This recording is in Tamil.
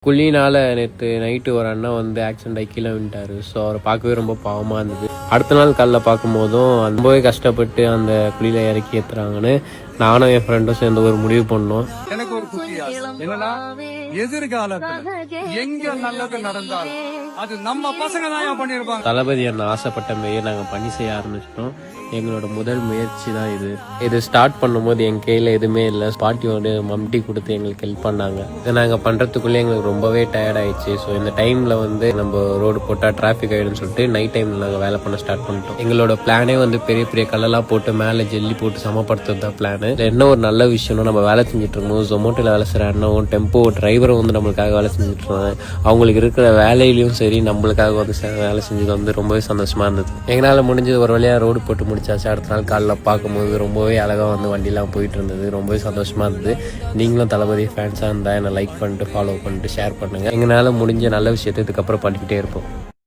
குழினால நேற்று நைட்டு ஒரு அண்ணா வந்து ஆக்சிடென்ட் ஆகி கீழே விட்டாரு. ஸோ அவரை பார்க்கவே ரொம்ப பாவமாக இருந்தது. அடுத்த நாள் காலைல பார்க்கும்போதும் ரொம்பவே கஷ்டப்பட்டு அந்த குழியில் இறக்கி ஏற்றுறாங்கன்னு நானும் என் ஃப்ரெண்டும் சேர்ந்து ஒரு முடிவு பண்ணோம். எனக்கு ஒரு குட்டி ஆசை என்னன்னா, எதிர்காலத்துல எங்க நல்லது நடந்தாலும் அது நம்ம பசங்க தான் பண்ணிருப்பாங்க. தளபதி அண்ணன் ஆசைப்பட்ட மாரியே நாங்கள் பணி செய்ய ஆரம்பிச்சிட்டோம். எங்களோட முதல் முயற்சி தான் இது ஸ்டார்ட் பண்ணும்போது என் கையில் எதுவுமே இல்லை. பாட்டியோட மம்டி கொடுத்து எங்களுக்கு ஹெல்ப் பண்ணாங்க. இதை நாங்கள் பண்ணுறதுக்குள்ளே எங்களுக்கு ரொம்பவே டயர்ட் ஆயிடுச்சு. ஸோ இந்த டைமில் வந்து நம்ம ரோடு போட்டால் டிராஃபிக் ஆகிடும்னு சொல்லிட்டு நைட் டைமில் நாங்கள் வேலை பண்ண ஸ்டார்ட் பண்ணிட்டோம். எங்களோட பிளானே வந்து பெரிய பெரிய கல்லெல்லாம் போட்டு மேலே ஜெல்லி போட்டு சமப்படுத்துறது தான் பிளான். என்ன ஒரு நல்ல விஷயம்னா, நம்ம வேலை செஞ்சுட்டு இருக்கும்போது ஜொமேட்டோவில் வேலை செய்கிற அண்ணனும் டெம்போ டிரைவரும் வந்து நம்மளுக்காக வேலை செஞ்சுட்டு இருந்தாங்க. அவங்களுக்கு இருக்கிற வேலையிலையும் சரி நம்மளுக்காக வந்து வேலை செஞ்சது வந்து ரொம்பவே சந்தோஷமாக இருந்தது. எங்களால் முடிஞ்சது ஒரு வழியாக ரோடு போட்டு முடிச்சாச்சு. அடுத்த நாள் காலைல பார்க்கும்போது ரொம்பவே அழகாக வந்து வண்டிலாம் போயிட்டு இருந்தது. ரொம்பவே சந்தோஷமாக இருந்தது. நீங்களும் தளபதி ஃபேன்ஸாக இருந்தால் என்னை லைக் பண்ணிட்டு ஃபாலோ பண்ணிட்டு ஷேர் பண்ணுங்கள். எங்களால் முடிஞ்ச நல்ல விஷயத்தை இதுக்கப்புறம் பண்ணிக்கிட்டே இருப்போம்.